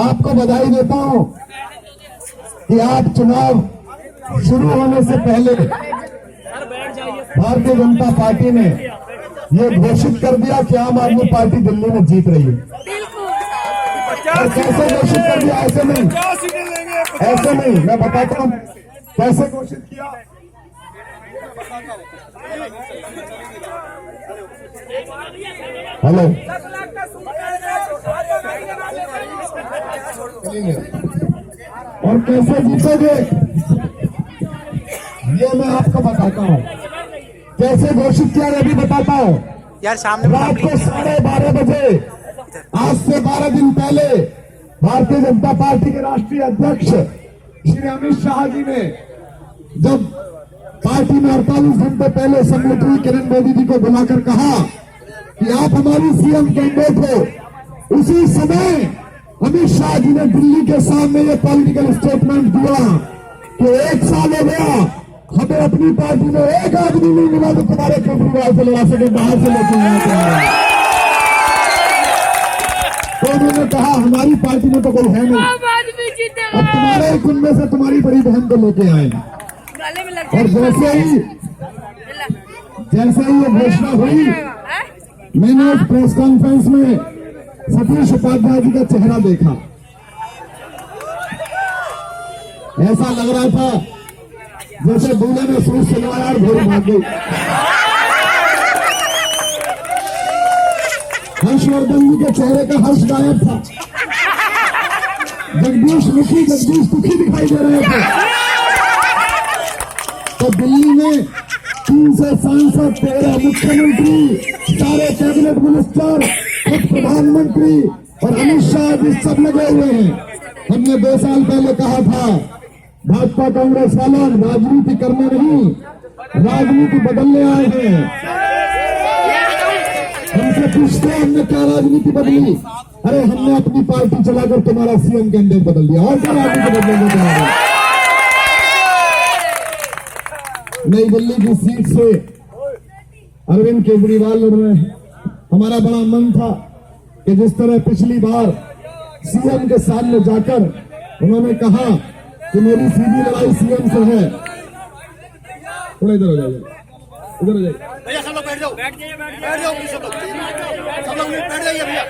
आपको बधाई देता हूं कि आप चुनाव शुरू होने से पहले भारतीय जनता पार्टी ने ये घोषित कर दिया कि आम आदमी पार्टी दिल्ली में जीत रही है। और कैसे घोषित कर दिया? ऐसे नहीं, मैं बताता हूं कैसे घोषित किया। हेलो, और कैसे जीतोगे ये मैं आपको बताता हूं। कैसे घोषित किया ये भी बताता हूं। यार सामने रात को 12:30 बजे, आज से 12 दिन पहले, भारतीय जनता पार्टी के राष्ट्रीय अध्यक्ष श्री अमित शाह जी ने जब पार्टी में 48 घंटे पहले संगठन किरण बेदी जी को बुलाकर कहा कि आप हमारी सीएम कैंडिडेट हो, उसी समय अमित शाह जी ने दिल्ली के सामने ये पॉलिटिकल स्टेटमेंट दिया कि 1 साल हो गया, हमें अपनी पार्टी में एक आदमी नहीं मिला तो तुम्हारे केजरीवाल से लड़ा सके, बाहर से लेके आए। तो उन्होंने कहा हमारी पार्टी में तो कोई है नहीं, अब तुम्हारे कुंबे से तुम्हारी बड़ी बहन को लेके आए। और जैसे ही ये घोषणा हुई, मैंने उस प्रेस कॉन्फ्रेंस में सतीश उपाध्याय जी का चेहरा देखा। ऐसा लग रहा था जैसे दूल्हे ने सूट सिलवाया और घोड़ी भाग गई। हर्षवर्धन जी के चेहरे का हर्ष गायब था। जगदीश दुखी दिखाई दे रहे थे। तो दिल्ली में 3 से सांसद, 13 मुख्यमंत्री, सारे कैबिनेट मिनिस्टर, खुद प्रधानमंत्री और अमित शाह जी सब लगे हुए हैं। हमने 2 साल पहले कहा था भाजपा कांग्रेस वालों राजनीति करने नहीं, राजनीति बदलने आए हैं। हमसे पूछते हैं हमने क्या राजनीति बदली? अरे हमने अपनी पार्टी चलाकर तुम्हारा सीएम कैंडिडेट बदल दिया। और क्या राजनीति बदलेंगे तुम्हारा? नई दिल्ली की सीट से अरविंद केजरीवाल लड़ रहे हैं। हमारा बड़ा मन था कि जिस तरह पिछली बार सीएम के सामने जाकर उन्होंने कहा कि मेरी सीधी लड़ाई सीएम से है। थोड़ा इधर हो जाइए, इधर हो जाइए भैया, सब लोग बैठ जाओ, बैठ जाओ, सब लोग बैठ जाइए भैया,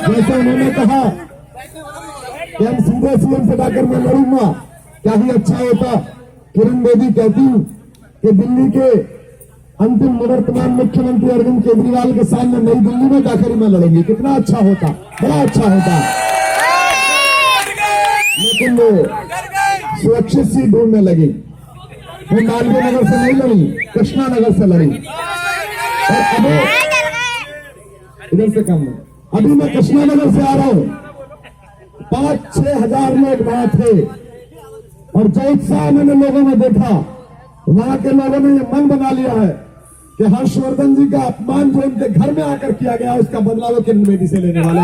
जैसे उन्होंने कहा कि हम सीधे सीएम से जाकर मैं लड़ूंगा, क्या ही अच्छा होता। किरण बेदी कहती कि दिल्ली के अंतिम निवर्तमान मुख्यमंत्री अरविंद केजरीवाल के सामने नई दिल्ली में जाकर मैं लड़ूंगी, कितना अच्छा होता, बड़ा अच्छा होता। लेकिन वो सुरक्षित सीट ढूंढने लगी। वो मालवीय नगर से नहीं लड़ी, कृष्णा नगर से लड़ी। और अभी इधर से कम है, अभी मैं कृष्णा नगर से आ रहा हूं। 5-6 हजार लोग वहां थे और जो उत्साह मैंने लोगों में देखा, वहां के लोगों ने यह मन बना लिया है कि हर्षवर्धन जी का अपमान जो उनके घर में आकर किया गया, उसका बदला वो किरण बेदी से लेने वाले।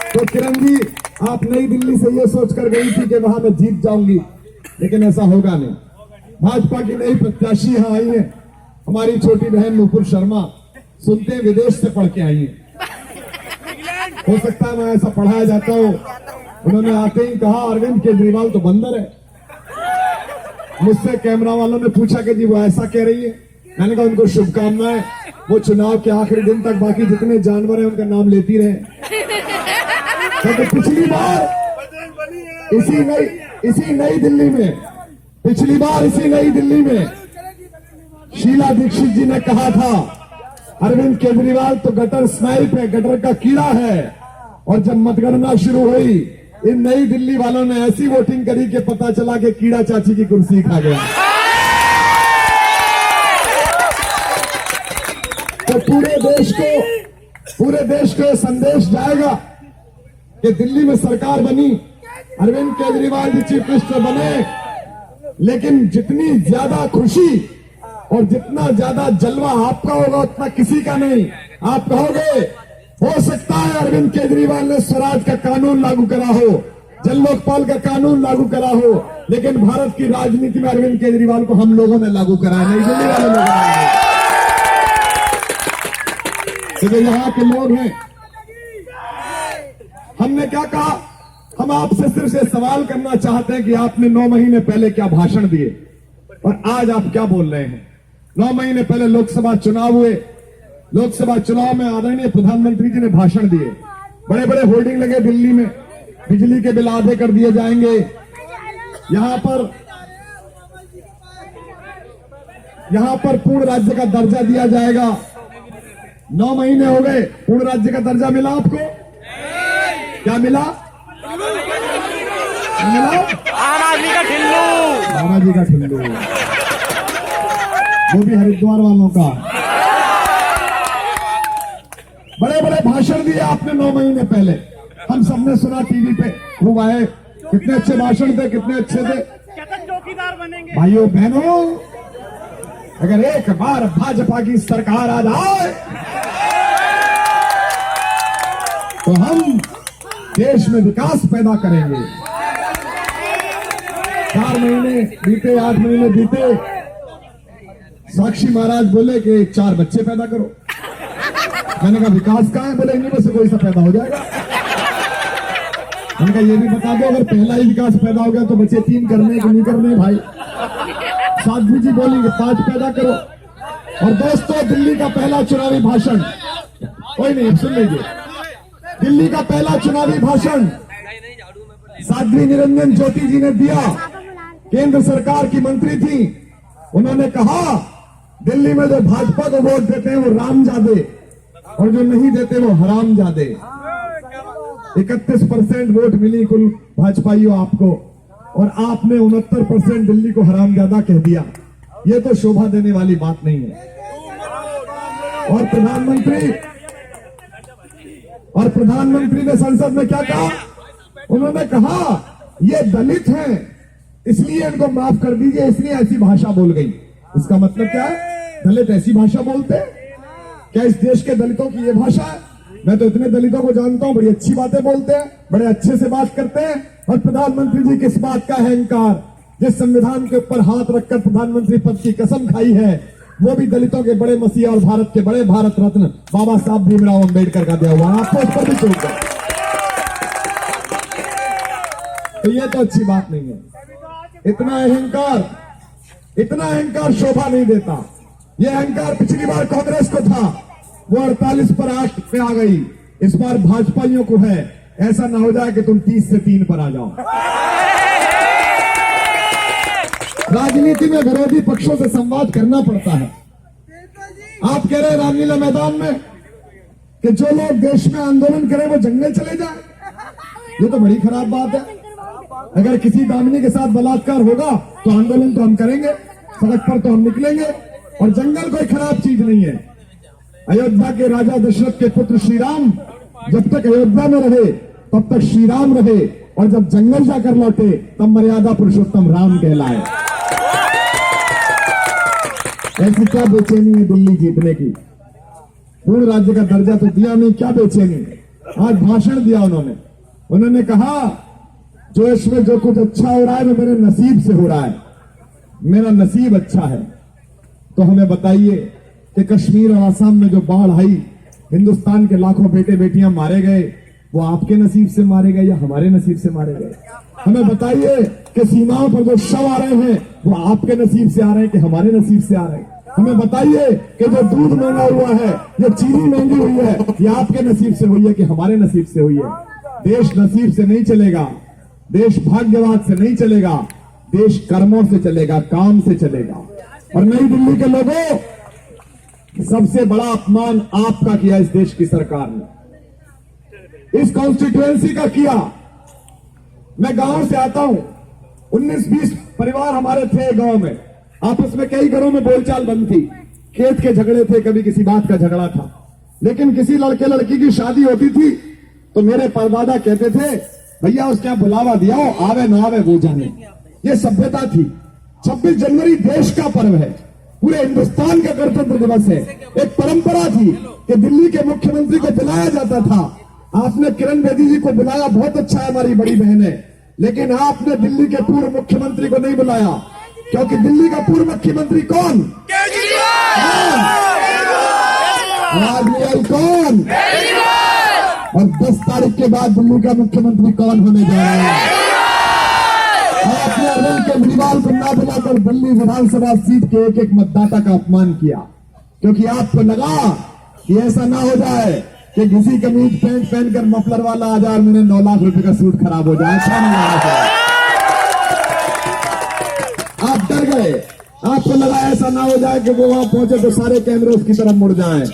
तो किरण जी, आप नई दिल्ली से ये सोचकर गई थी कि वहां मैं जीत जाऊंगी, लेकिन ऐसा होगा नहीं। भाजपा की नई प्रत्याशी यहां आई है, हमारी छोटी बहन नुपुर शर्मा, सुनते हैं विदेश से पढ़ के आई है। हो सकता है मैं ऐसा पढ़ाया जाता हूं। उन्होंने आते ही कहा अरविंद केजरीवाल तो बंदर है। मुझसे कैमरा वालों ने पूछा कि जी वो ऐसा कह रही है। मैंने कहा उनको शुभकामनाएं, वो चुनाव के आखिरी दिन तक बाकी जितने जानवर हैं उनका नाम लेती रहे। तो पिछली बार इसी नई दिल्ली में, पिछली बार इसी नई दिल्ली में शीला दीक्षित जी ने कहा था अरविंद केजरीवाल तो गटर स्नाइप है, गटर का कीड़ा है। और जब मतगणना शुरू हुई, इन नई दिल्ली वालों ने ऐसी वोटिंग करी कि पता चला कि कीड़ा चाची की कुर्सी खा गया। तो पूरे देश को संदेश जाएगा कि दिल्ली में सरकार बनी, अरविंद केजरीवाल जी चीफ मिनिस्टर बने, लेकिन जितनी ज्यादा खुशी और जितना ज्यादा जलवा आपका होगा उतना किसी का नहीं। आप कहोगे हो सकता है अरविंद केजरीवाल ने स्वराज का कानून लागू करा हो, जन लोकपाल का कानून लागू करा हो, लेकिन भारत की राजनीति में अरविंद केजरीवाल को हम लोगों ने लागू कराया, नई दिल्ली वाले लोगों ने। तो यहाँ के लोग हैं हमने क्या कहा, हम आपसे सिर्फ ये सवाल करना चाहते हैं कि आपने 9 महीने पहले क्या भाषण दिए और आज आप क्या बोल रहे हैं। 9 महीने पहले लोकसभा चुनाव हुए, लोकसभा चुनाव में आदरणीय प्रधानमंत्री जी ने भाषण दिए, बड़े बड़े होर्डिंग लगे दिल्ली में, बिजली के बिल आधे कर दिए जाएंगे, यहां पर पूर्ण राज्य का दर्जा दिया जाएगा। 9 महीने हो गए, पूर्ण राज्य का दर्जा मिला आपको? क्या मिला? आम आदमी का ठिल्लू, बाबा जी का ठिल्लू, वो भी हरिद्वार वालों का। बड़े बड़े भाषण दिए आपने 9 महीने पहले, हम सबने सुना टीवी पे, खूब आए, कितने अच्छे भाषण थे, कितने अच्छे थे। चौकीदार बनेंगे। भाइयों बहनों, अगर एक बार भाजपा की सरकार आ जाए तो हम देश में विकास पैदा करेंगे। 4 महीने बीते, 8 महीने बीते, साक्षी महाराज बोले कि 4 बच्चे पैदा करो। मैंने कहा विकास कहाँ है? बोले इन्हीं में से कोई सा पैदा हो जाएगा। मैंने कहा ये भी बता दो, अगर पहला ही विकास पैदा हो गया तो बच्चे 3 करने कि नहीं करने भाई? साध्वी जी बोलेंगे 5 पैदा करो। और दोस्तों, दिल्ली का पहला चुनावी भाषण, कोई नहीं सुन लीजिए, दिल्ली का पहला चुनावी भाषण साध्वी निरंजन ज्योति जी ने दिया, केंद्र सरकार की मंत्री थी। उन्होंने कहा दिल्ली में जो भाजपा को वोट देते हैं वो रामजादे और जो नहीं देते वो हरामजादे। 31% वोट मिली कुल भाजपाइयों आपको, और आपने 69% दिल्ली को हरामजादा कह दिया। ये तो शोभा देने वाली बात नहीं है। और प्रधानमंत्री ने संसद में क्या कहा? उन्होंने कहा ये दलित हैं इसलिए इनको माफ कर दीजिए, इसलिए ऐसी भाषा बोल गई। इसका मतलब क्या है? दलित ऐसी भाषा बोलते हैं क्या? इस देश के दलितों की ये भाषा है? मैं तो इतने दलितों को जानता हूं, बड़ी अच्छी बातें बोलते हैं, बड़े अच्छे से बात करते हैं। और प्रधानमंत्री जी किस बात का अहंकार, जिस संविधान के ऊपर हाथ रखकर प्रधानमंत्री पद की कसम खाई है, वो भी दलितों के बड़े मसीहा और भारत के बड़े भारत रत्न बाबा साहब भीमराव अंबेडकर का दिया हुआ, आपको उस पर भी चूक है। तो ये तो अच्छी बात नहीं है। इतना अहंकार शोभा नहीं देता। ये अहंकार पिछली बार कांग्रेस को था, वो 48 पर 8 पे आ गई। इस बार भाजपाइयों को है। ऐसा ना हो जाए कि तुम 30 से 3 पर आ जाओ। राजनीति में विरोधी पक्षों से संवाद करना पड़ता है। आप कह रहे हैं रामलीला मैदान में कि जो लोग देश में आंदोलन करें वो जंगल चले जाएं, ये तो बड़ी खराब बात है। अगर किसी दामिनी के साथ बलात्कार होगा तो आंदोलन तो हम करेंगे, सड़क पर तो हम निकलेंगे, और जंगल कोई खराब चीज नहीं है। अयोध्या के राजा दशरथ के पुत्र श्री राम जब तक अयोध्या में रहे तब तक श्री राम रहे, और जब जंगल जाकर लौटे तब मर्यादा पुरुषोत्तम राम कहलाए। ऐसी क्या बेचैनी है दिल्ली जीतने की? पूर्ण राज्य का दर्जा तो दिया नहीं, क्या बेचैनी? आज भाषण दिया उन्होंने कहा जो इसमें जो कुछ अच्छा हो रहा है वो मेरे नसीब से हो रहा है, मेरा नसीब अच्छा है। तो हमें बताइए कि कश्मीर और आसाम में जो बाढ़ आई, हिंदुस्तान के लाखों बेटे बेटियां मारे गए, वो आपके नसीब से मारे गए या हमारे नसीब से मारे गए? हमें बताइए कि सीमाओं पर जो शव आ रहे हैं वो आपके नसीब से आ रहे हैं कि हमारे नसीब से आ रहे हैं? हमें बताइए कि जो दूध महंगा हुआ है, ये चीनी महंगी हुई है, ये आपके नसीब से हुई है कि हमारे नसीब से हुई है? देश नसीब से नहीं चलेगा, देश भाग्यवाद से नहीं चलेगा, देश कर्मों से चलेगा, काम से चलेगा। और नई दिल्ली के लोगों, सबसे बड़ा अपमान आपका किया इस देश की सरकार ने, इस कॉन्स्टिट्यूएंसी का किया। मैं गांव से आता हूं, 19-20 परिवार हमारे थे गांव में, आपस में कई घरों में बोलचाल बंद थी, खेत के झगड़े थे, कभी किसी बात का झगड़ा था, लेकिन किसी लड़के लड़की की शादी होती थी तो मेरे परदादा कहते थे भैया उसके यहाँ बुलावा दिया हो, आवे ना आवे वो जाने। ये सभ्यता थी। 26 जनवरी देश का पर्व है, पूरे हिंदुस्तान का गणतंत्र दिवस है। एक परंपरा थी कि दिल्ली के मुख्यमंत्री को बुलाया जाता था। आपने किरण बेदी जी को बुलाया, बहुत अच्छा है, हमारी बड़ी बहन है, लेकिन आपने दिल्ली के पूर्व मुख्यमंत्री को नहीं बुलाया, क्योंकि दिल्ली का पूर्व मुख्यमंत्री कौन? राजनीति कौन? और 10 तारीख के बाद दिल्ली का मुख्यमंत्री कौन होने जा रहा है। आपने अरविंद केजरीवाल को ना बुलाकर दिल्ली विधानसभा सीट के एक एक मतदाता का अपमान किया, क्योंकि आपको लगा कि ऐसा ना हो जाए कि किसी कमीज पैंट पहनकर मफलर वाला आ जाए और मेरे 9 लाख रुपए का सूट खराब हो जाए। अच्छा नहीं लगा था। आप डर गए, आपको लगा ऐसा ना हो जाए कि वो वहां पहुंचे तो सारे कैमरे उसकी तरफ मुड़ जाएं।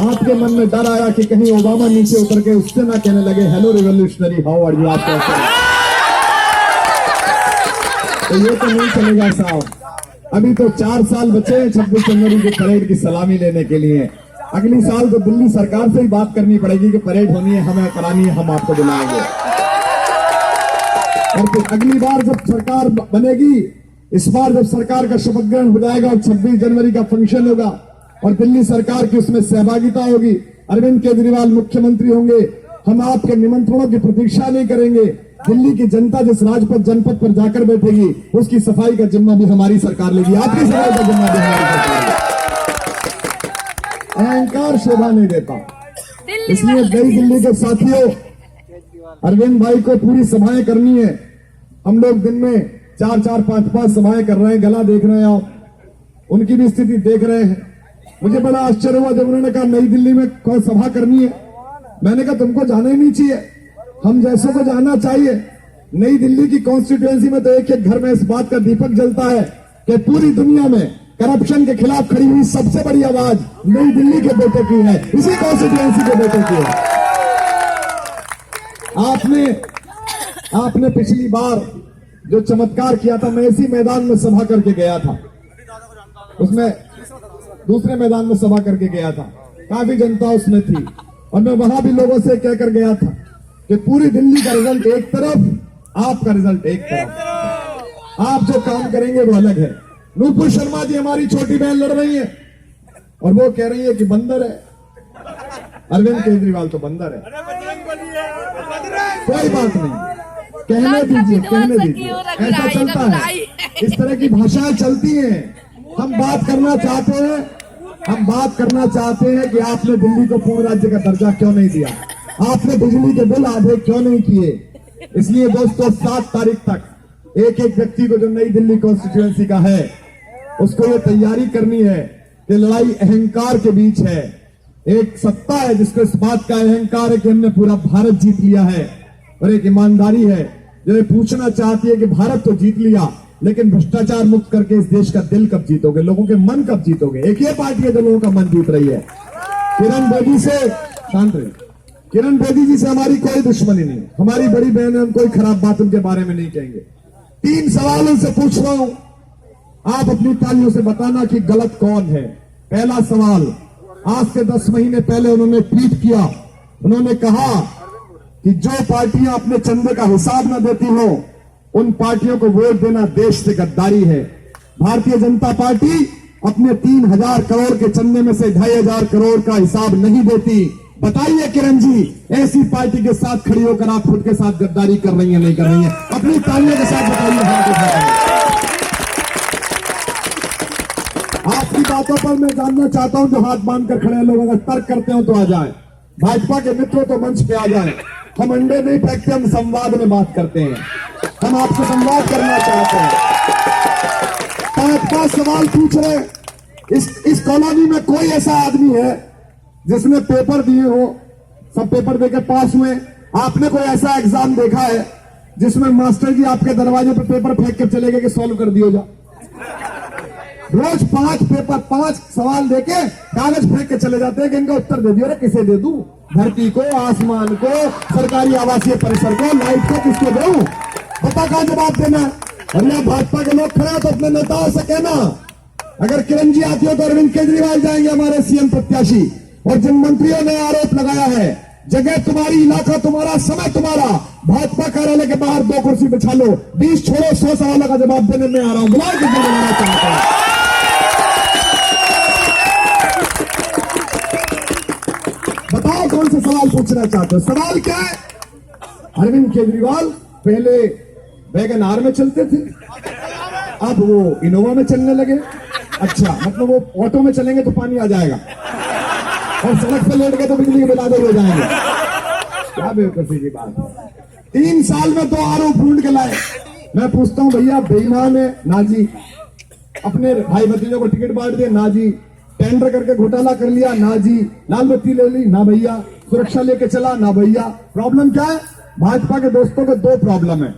आपके मन में डर आया कि कहीं ओबामा नीचे उतर के उससे ना कहने लगे hello revolutionary how are you. आप कैसे हैं? तो ये तो नहीं चलेगा साहब। अभी तो 4 साल बचे हैं 26 जनवरी की परेड की सलामी लेने के लिए। अगली साल तो दिल्ली सरकार से ही बात करनी पड़ेगी कि परेड होनी है, हमें करानी है, हम आपको बुलाएंगे। और फिर अगली बार जब सरकार बनेगी, इस बार जब सरकार का शपथ ग्रहण हो जाएगा और 26 जनवरी का फंक्शन होगा और दिल्ली सरकार की उसमें सहभागिता होगी, अरविंद केजरीवाल मुख्यमंत्री होंगे, हम आपके निमंत्रणों की प्रतीक्षा नहीं करेंगे। दिल्ली की जनता जिस राजपथ जनपद पर जाकर बैठेगी उसकी सफाई का जिम्मा भी हमारी सरकार लेगी, आपकी सफाई का जिम्मा भी हमारी सरकार लेगी। अहंकार शोभा नहीं देता, इसलिए नई दिल्ली के साथियों, अरविंद भाई को पूरी सभाएं करनी है। हम लोग दिन में 4-4, 5-5 सभाएं कर रहे हैं, गला देख रहे हैं, आप उनकी भी स्थिति देख रहे हैं। मुझे बड़ा आश्चर्य हुआ जब उन्होंने कहा नई दिल्ली में कौन सभा करनी है। मैंने कहा तुमको जाना ही नहीं चाहिए, हम जैसों को जाना चाहिए। नई दिल्ली की कॉन्स्टिट्यूएंसी में तो एक एक घर में इस बात का दीपक जलता है कि पूरी दुनिया में करप्शन के खिलाफ खड़ी हुई सबसे बड़ी आवाज नई दिल्ली के बेटे की है, इसी कॉन्स्टिट्यूएंसी के बेटे की है। आपने पिछली बार जो चमत्कार किया था, मैं इसी मैदान में सभा करके गया था, उसमें दूसरे मैदान में सभा करके गया था, काफी जनता उसमें थी और मैं वहां भी लोगों से कहकर गया था कि पूरी दिल्ली का रिजल्ट एक तरफ, आपका रिजल्ट एक तरफ, आप जो काम करेंगे वो अलग है। नूपुर शर्मा जी हमारी छोटी बहन लड़ रही है और वो कह रही है कि बंदर है, अरविंद केजरीवाल तो बंदर है। कोई बात नहीं, कहने दीजिए, कहने दीजिए, ऐसा चलता है, इस तरह की भाषाएं चलती हैं। हम बात करना चाहते हैं कि आपने दिल्ली को पूर्ण राज्य का दर्जा क्यों नहीं दिया, आपने बिजली के बिल आधे क्यों नहीं किए। इसलिए दोस्तों 7 तारीख तक एक एक व्यक्ति को जो नई दिल्ली कॉन्स्टिट्यूएंसी का है उसको ये तैयारी करनी है कि लड़ाई अहंकार के बीच है। एक सत्ता है जिसको इस बात का अहंकार है कि हमने पूरा भारत जीत लिया है, और एक ईमानदारी है जो ये पूछना चाहती है कि भारत तो जीत लिया लेकिन भ्रष्टाचार मुक्त करके इस देश का दिल कब जीतोगे, लोगों के मन कब जीतोगे। एक ये पार्टी है जो लोगों का मन जीत रही है। किरण बेदी से शांत रहिए, किरण बेदी जी से हमारी कोई दुश्मनी नहीं, हमारी बड़ी बहन है, हम कोई खराब बात उनके बारे में नहीं कहेंगे। 3 सवाल उनसे पूछ रहा हूं, आप अपनी तालियों से बताना कि गलत कौन है। पहला सवाल, आज से 10 महीने पहले उन्होंने ट्वीट किया, उन्होंने कहा कि जो पार्टियां अपने चंदे का हिसाब न देती हो उन पार्टियों को वोट देना देश से गद्दारी है। भारतीय जनता पार्टी अपने 3000 करोड़ के चंदे में से 2500 करोड़ का हिसाब नहीं देती। बताइए किरण जी, ऐसी पार्टी के साथ खड़ी होकर आप खुद के साथ गद्दारी कर रही है नहीं कर रही है? अपनी तालियों के साथ बताइए। आपकी बातों पर मैं जानना चाहता हूं, जो हाथ बांधकर खड़े लोग अगर तर्क करते हो तो आ जाए, भाजपा के मित्रों तो मंच पे आ जाए। हम अंडे नहीं फेंकते, हम संवाद में बात करते हैं, हम आपसे संवाद करना चाहते हैं। 5 सवाल पूछ रहे। इस कॉलोनी में कोई ऐसा आदमी है जिसने पेपर दिए हो, सब पेपर देकर पास हुए? आपने कोई ऐसा एग्जाम देखा है जिसमें मास्टर जी आपके दरवाजे पर पेपर फेंक कर चले गए कि सॉल्व कर दियो जा? रोज 5 सवाल देके कागज फेंक के चले जाते हैं कि इनका उत्तर दे दियो। अरे किसे दे दूं? धरती को, आसमान को, सरकारी आवासीय परिसर को, लाइट को, किसको दूं? पता कहां जवाब देना। और यहाँ भाजपा के लोग खड़े हो तो अपने नेताओं से कहना, अगर किरण जी आती हो तो अरविंद केजरीवाल जाएंगे हमारे सीएम प्रत्याशी। और जिन मंत्रियों ने आरोप लगाया है, जगह तुम्हारी, इलाका तुम्हारा, समय तुम्हारा, भाजपा कार्यालय के बाहर 2 कुर्सी बिछा लो, 20 छोड़ो, 100 सवालों का जवाब देने में आ रहा हूं। बुलाओ किसी बनाना चाहता हूं। बताओ कौन से सवाल पूछना चाहते हो? सवाल क्या है? अरविंद केजरीवाल पहले वैगन आर में चलते थे, अब वो इनोवा में चलने लगे। अच्छा, मतलब वो ऑटो में चलेंगे तो पानी आ जाएगा और सड़क पे लेट गए तो बिजली के बिल आधे हो जाएंगे। क्या बेवकूफी की बात है। 3 साल में 2 आरोप ढूंढ के लाए। मैं पूछता हूं भैया बेईमान है ना जी, अपने भाई भतीजों को टिकट बांट दिए ना जी, टेंडर करके घोटाला कर लिया ना जी, लाल बत्ती ले ली ना भैया, सुरक्षा लेके चला ना भैया। प्रॉब्लम क्या है? भाजपा के दोस्तों को 2 प्रॉब्लम है।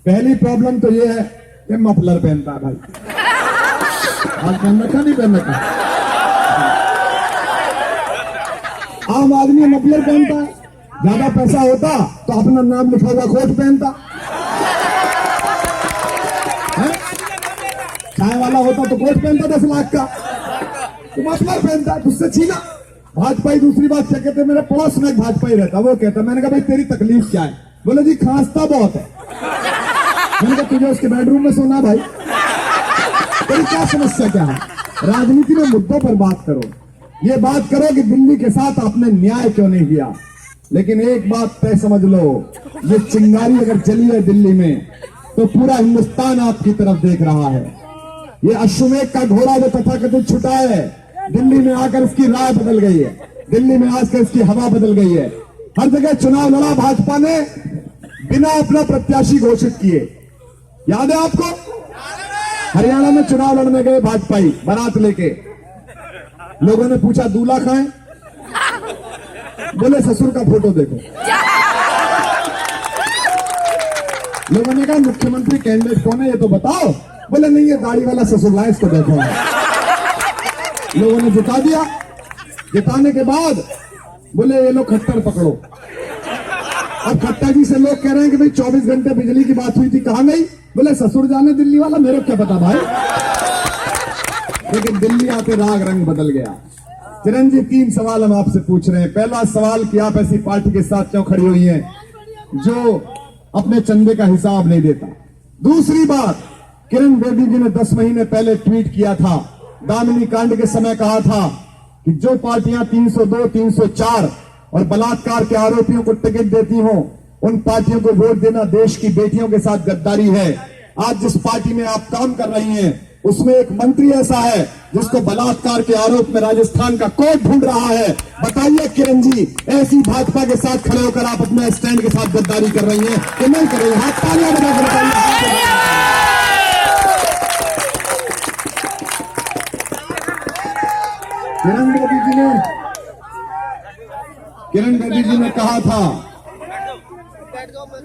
पहली प्रॉब्लम तो ये है कि मफलर पहनता है भाई, आज पहन रखा नहीं पहन रखा, आम आदमी मफलर पहनता है। ज्यादा पैसा होता तो अपना नाम लिखा हुआ कोट पहनता, चाय वाला होता तो कोट पहनता 10 लाख का, तो मफलर पहनता है, तुझसे छीना। भाजपाई दूसरी बात क्या कहते, मेरे पड़ोस में एक भाजपाई रहता, वो कहता, मैंने कहा भाई तेरी तकलीफ क्या है? बोले जी खांसता बहुत है। मैंने कहा तुझे उसके बेडरूम में सोना भाई, तेरी क्या समस्या क्या है? राजनीति में मुद्दों पर बात करो, ये बात करो कि दिल्ली के साथ आपने न्याय क्यों नहीं किया। लेकिन एक बात तय समझ लो, ये चिंगारी अगर जली है दिल्ली में तो पूरा हिंदुस्तान आपकी तरफ देख रहा है। ये अश्वमेध का घोड़ा जो तथाकथित छुटा है, दिल्ली में आकर इसकी राय बदल गई है, दिल्ली में आकर इसकी हवा बदल गई है। हर जगह चुनाव लड़ा भाजपा ने बिना अपना प्रत्याशी घोषित किए, याद है आपको? हरियाणा में चुनाव लड़ने गए भाजपाई बारात लेके, लोगों ने पूछा दूल्हा खाएं, बोले ससुर का फोटो देखो। लोगों ने कहा मुख्यमंत्री कैंडिडेट कौन है ये तो बताओ, बोले नहीं ये दाढ़ी वाला ससुर लाए इसको देखो। लोगों ने जिता दिया, जिताने के बाद बोले ये लोग खट्टर पकड़ो। अब खट्टा जी से लोग कह रहे हैं कि भाई 24 घंटे बिजली की बात हुई थी, कहां गई? बोले ससुर जाने दिल्ली वाला, मेरे को क्या पता भाई। लेकिन दिल्ली आते राग रंग बदल गया। चिरंजीव 3 सवाल हम आपसे पूछ रहे हैं। पहला सवाल कि आप ऐसी पार्टी के साथ क्यों खड़ी हुई हैं जो अपने चंदे का हिसाब नहीं देता। दूसरी बात, किरण बेदी जी ने 10 महीने पहले ट्वीट किया था, दामिनी कांड के समय कहा था कि जो पार्टियां 302, 304 और बलात्कार के आरोपियों को टिकट देती हो उन पार्टियों को वोट देना देश की बेटियों के साथ गद्दारी है। आज जिस पार्टी में आप काम कर रही हैं उसमें एक मंत्री ऐसा है जिसको बलात्कार के आरोप में राजस्थान का कोर्ट ढूंढ रहा है। बताइए किरण जी, ऐसी भाजपा के साथ खड़े होकर आप अपने स्टैंड के साथ गद्दारी कर रही हैं कि नहीं कर रही? हाथ तालियां बजाकर बताइए। किरण बेदी जी ने कहा था,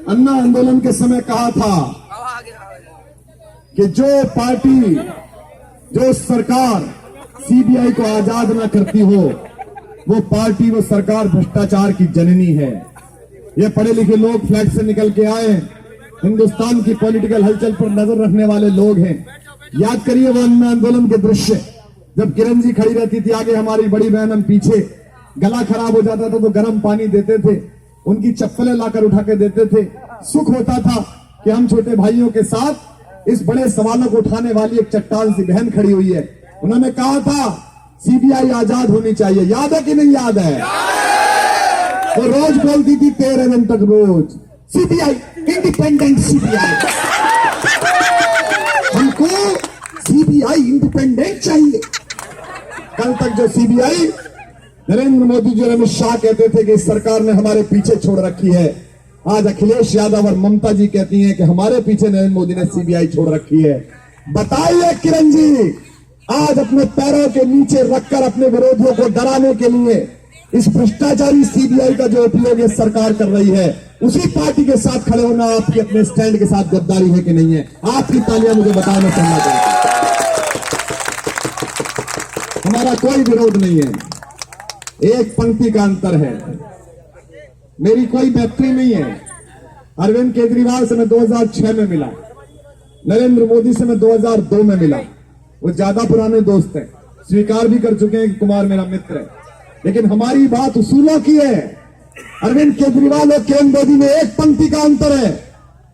अन्ना आंदोलन के समय कहा था कि जो पार्टी, जो सरकार सीबीआई को आजाद न करती हो वो पार्टी, वो सरकार भ्रष्टाचार की जननी है। ये पढ़े लिखे लोग फ्लैट से निकल के आए, हिंदुस्तान की पॉलिटिकल हलचल पर नजर रखने वाले लोग हैं। याद करिए वो अन्ना आंदोलन के दृश्य, जब किरण जी खड़ी रहती थी आगे, हमारी बड़ी बहन हम पीछे, गला खराब हो जाता था तो गर्म पानी देते थे, उनकी चप्पलें लाकर उठा के देते थे। सुख होता था कि हम छोटे भाइयों के साथ इस बड़े सवालों को उठाने वाली एक चट्टान सी बहन खड़ी हुई है। उन्होंने कहा था सीबीआई आजाद होनी चाहिए, याद है कि नहीं याद है? वो रोज बोलती थी 13 दिन तक रोज, सीबीआई, इंडिपेंडेंट सीबीआई, हमको सीबीआई इंडिपेंडेंट चाहिए। कल तक जो सीबीआई नरेंद्र मोदी जी और अमित शाह कहते थे कि इस सरकार ने हमारे पीछे छोड़ रखी है, आज अखिलेश यादव और ममता जी कहती हैं कि हमारे पीछे नरेंद्र मोदी ने सीबीआई छोड़ रखी है। बताइए किरण जी, आज अपने पैरों के नीचे रखकर अपने विरोधियों को डराने के लिए इस भ्रष्टाचारी सीबीआई का जो उपयोग ये सरकार कर रही है, उसी पार्टी के साथ खड़े होना आपकी अपने स्टैंड के साथ गद्दारी है कि नहीं है? आपकी तालियां मुझे बताना चाहना चाहिए। हमारा कोई विरोध नहीं है, एक पंक्ति का अंतर है। मेरी कोई मैत्री नहीं है। अरविंद केजरीवाल से मैं 2006 में मिला, नरेंद्र मोदी से मैं 2002 में मिला। वो ज्यादा पुराने दोस्त हैं, स्वीकार भी कर चुके हैं कि कुमार मेरा मित्र है, लेकिन हमारी बात उसूलों की है। अरविंद केजरीवाल और किरण बेदी में एक पंक्ति का अंतर है।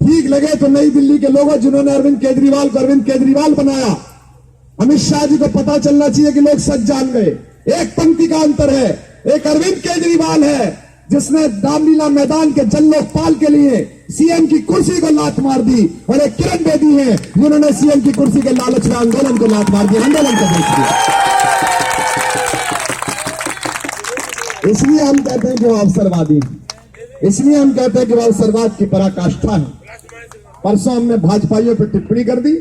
ठीक लगे तो नई दिल्ली के लोगों जिन्होंने अरविंद केजरीवाल को अरविंद केजरीवाल बनाया, अमित शाह जी को पता चलना चाहिए कि लोग सच जान गए। एक पंक्ति का अंतर है, एक अरविंद केजरीवाल है जिसने रामलीला मैदान के जन लोकपाल के लिए सीएम की कुर्सी को लात मार दी, और एक किरण बेदी है जिन्होंने सीएम की कुर्सी के लालच में आंदोलन को लात मार दी, आंदोलन को देख दिया। इसलिए हम कहते हैं कि वो अवसरवादी हैं। इसलिए हम कहते हैं कि वत्सरवाद की पराकाष्ठा है। परसों हमने भाजपाइयों पर टिप्पणी कर दी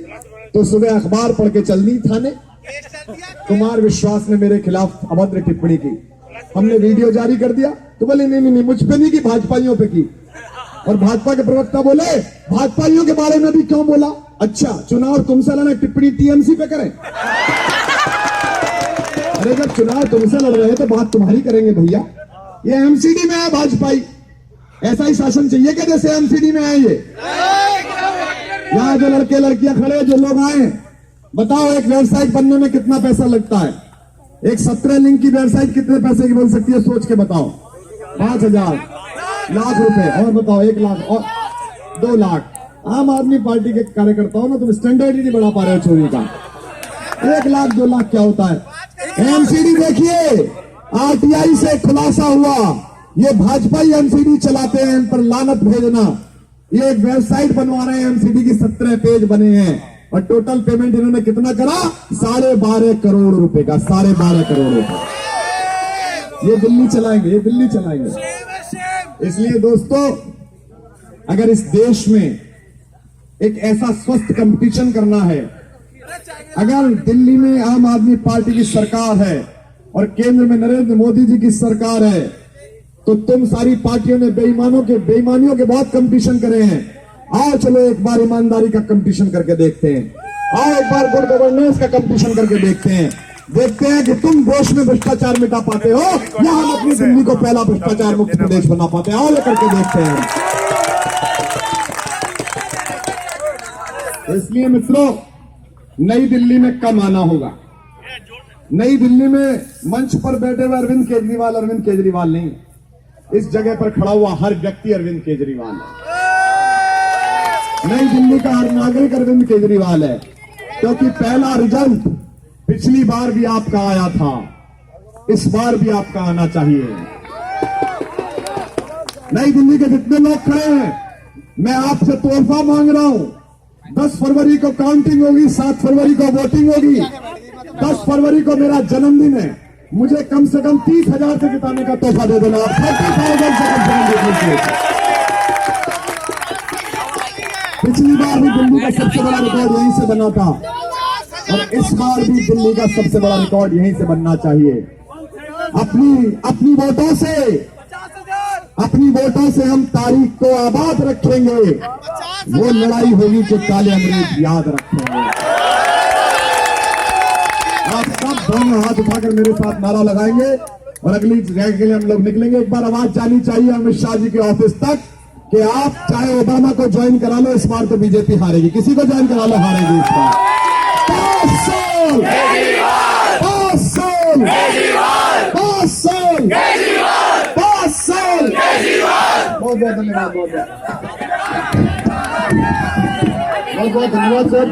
तो सुबह अखबार पढ़ के चल दी थाने। कुमार विश्वास ने मेरे खिलाफ अभद्र टिप्पणी की, हमने वीडियो जारी कर दिया तो बोले नहीं मुझ पे नहीं की, भाजपाइयों पे की। और भाजपा के प्रवक्ता बोले भाजपाइयों के बारे में भी क्यों बोला? अच्छा, चुनाव तुमसे लड़े, टिप्पणी टीएमसी पे करें? अरे जब चुनाव तुमसे लड़ रहे हैं तो बात तुम्हारी करेंगे भैया। ये एमसीडी में है भाजपाई, ऐसा ही शासन चाहिए क्या जैसे एमसीडी में आए ये? यहाँ जो लड़के लड़कियां खड़े, जो लोग आए, बताओ एक वेबसाइट बनने में कितना पैसा लगता है? एक 17 लिंक की वेबसाइट कितने पैसे की बन सकती है? सोच के बताओ। 5,000 लाख रुपए, और बताओ 1 लाख और 2 लाख। आम आदमी पार्टी के कार्यकर्ताओं ना, तुम स्टैंडर्ड ही नहीं बढ़ा पा रहे हो चोरी का। 1 लाख 2 लाख क्या होता है? एमसीडी देखिए, आरटीआई से खुलासा हुआ ये भाजपाई एमसीडी चलाते हैं, इन पर लानत भेजना। ये एक वेबसाइट बनवा रहे हैं, एमसीडी की 17 पेज बने हैं और टोटल पेमेंट इन्होंने कितना करा? 12.5 करोड़ रुपए का, 12.5 करोड़ रुपए। ये दिल्ली चलाएंगे, ये दिल्ली चलाएंगे। इसलिए दोस्तों, अगर इस देश में एक ऐसा स्वस्थ कंपटीशन करना है, अगर दिल्ली में आम आदमी पार्टी की सरकार है और केंद्र में नरेंद्र मोदी जी की सरकार है, तो तुम सारी पार्टियों ने बेईमानियों के बहुत कंपटीशन करे हैं। आओ चलो एक बार ईमानदारी का कंपटीशन करके देखते हैं। आओ एक बार गुड गवर्नेंस का कंपटीशन करके देखते हैं। देखते हैं कि तुम देश में भ्रष्टाचार मिटा पाते हो या हम अपनी दिल्ली को पहला भ्रष्टाचार मुक्त प्रदेश बना पाते हैं। आओ ये करके देखते हैं। इसलिए मित्रों, नई दिल्ली में कम आना होगा। नई दिल्ली में मंच पर बैठे हुए अरविंद केजरीवाल नहीं, इस जगह पर खड़ा हुआ हर व्यक्ति अरविंद केजरीवाल है। नई दिल्ली का हर नागरिक अरविंद केजरीवाल है, क्योंकि पहला रिजल्ट पिछली बार भी आपका आया था, इस बार भी आपका आना चाहिए। नई दिल्ली के जितने लोग खड़े हैं, मैं आपसे तोहफा मांग रहा हूं। 10 फरवरी को काउंटिंग होगी, 7 फरवरी को वोटिंग होगी, 10 फरवरी को मेरा जन्मदिन है। मुझे कम से कम 30,000 से जिताने का तोहफा दे देना। 30,000 से कम से कम। पिछली बार भी दिल्ली का सबसे बड़ा रिकॉर्ड यहीं से बना था और इस बार भी दिल्ली का सबसे बड़ा रिकॉर्ड यहीं से बनना चाहिए। अपनी वोटों से हम तारीख को आबाद रखेंगे। वो लड़ाई होगी जो काले अंग्रेज याद रखेंगे। आप सब दोनों हाथ उठाकर मेरे साथ नारा लगाएंगे और अगली रैली के लिए हम लोग निकलेंगे। एक बार आवाज जानी चाहिए अमित शाह जी के ऑफिस तक कि आप चाहे ओबामा को ज्वाइन करा लो, इस बार तो बीजेपी हारेगी। किसी को ज्वाइन करा लो, हारेगी इस बार। 5 साल 5 साल 5 साल 5 साल। बहुत बहुत धन्यवाद, बहुत बहुत धन्यवाद सर।